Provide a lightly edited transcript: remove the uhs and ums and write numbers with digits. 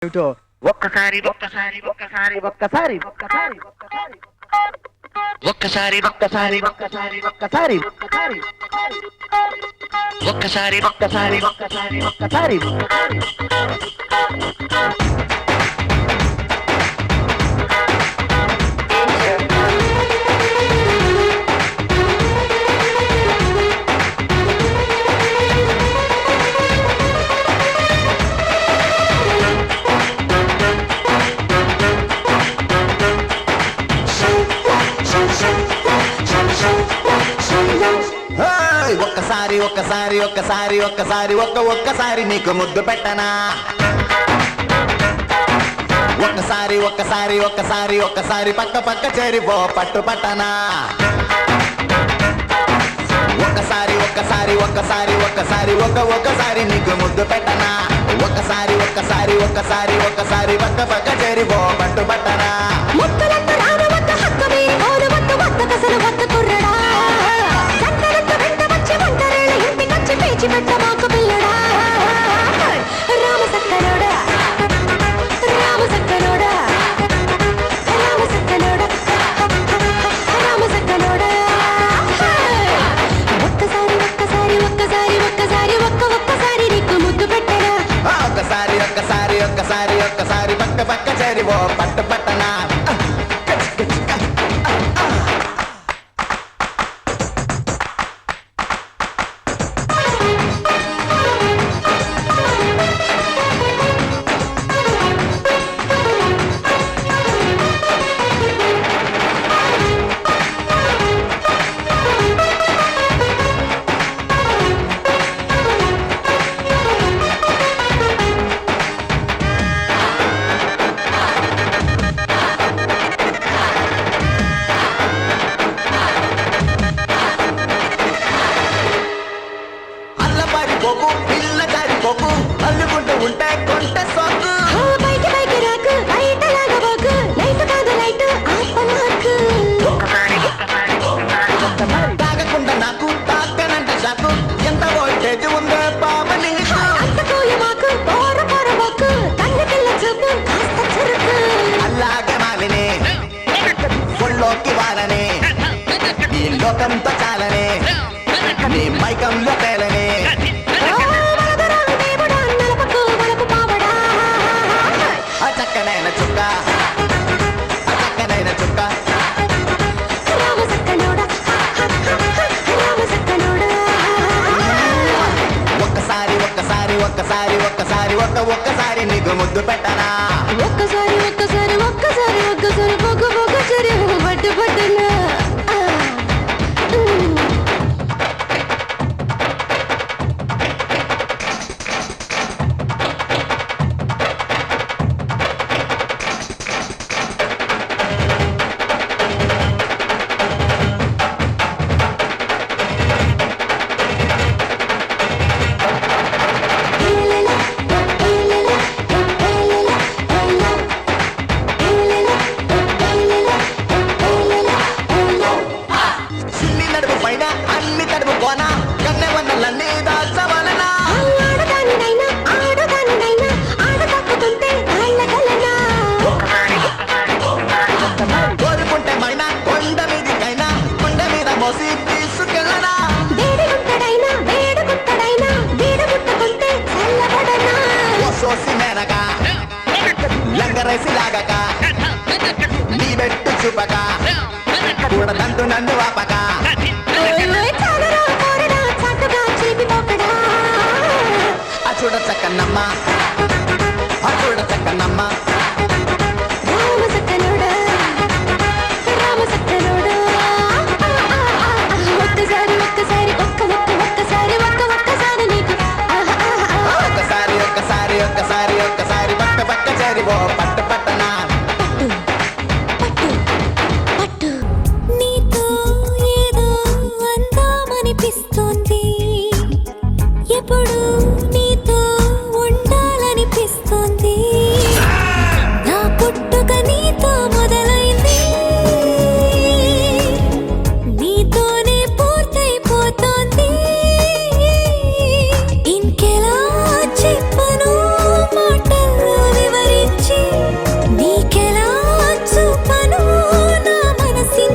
ఏమిటో ఒక్కసారి ఒక్కసారి ఒక్కసారి ఒక్కసారి ఒక్కసారి ఒక్కసారి ఒక్కసారి ఒక్కసారి ఒక్కసారి ఒక్కసారి ఒక్కసారి ఒక్కసారి ఒక్కసారి ఒక్కసారి ఒక్కసారి ఒక్కసారి ఒక్కసారి ఒక్కసారి నీకు ముద్దు పెట్టనా ఒక్కసారి ఒక్కసారి ఒక్కసారి ఒక్కసారి పక్క పక్క చేరిపో పట్టు పట్టనా ఒక్కసారి ఒక్కసారి ఒక్కసారి ఒక్కసారి ఒక్కసారి నీకు ముద్దు పెట్టనా ఒక్కసారి ఒక్కసారి ఒక్కసారి ఒక్కసారి పక్క పక్క చేరిపో పట్టు పట్టనా ఒక్కసారి ఒక్కసారి ఒక్కసారి ఒక్కసారి పక్క పక్క చేరిపో పట్టు పట్టనా పిల్ల జారిపోకు అల్లుకుంటూ ఉంటే కొంట సోకు తాగకుండా నాకు తాకనంటే షాకు ఎంత వోల్టేజ్ ఉందో బాబని అల్లాగే మాలిని ఒళ్ళోకి వారని ఈ లోకంతో చాలని నీ మైకంలో తేలని చక్కనైన చుక్క చక్కనైన చుక్క ఒక్కసారి ఒక్కసారి ఒక్కసారి ఒక్కసారి ఒక్కసారి నీకు ముద్దు పెట్టనా ఒక్కసారి ఒక్కసారి ఒక్కసారి ఒక్కసారి ఒక్కసారి పట్టు పట్టనా అన్ని తడుపు కోనా కన్నె వన్నలన్నీ దాచవలనా కోరుకుంటే మైనా కొండ మీదికైనా కొండ మీద మోసి తీసుకెళ్ళనా సోసి మేనగా లంగరేసి లాగక నీ పెట్టు చూపక కూడదంటూ నన్ను వాపక చూడ చక్కనమ్మ చూడ చక్కనమ్మ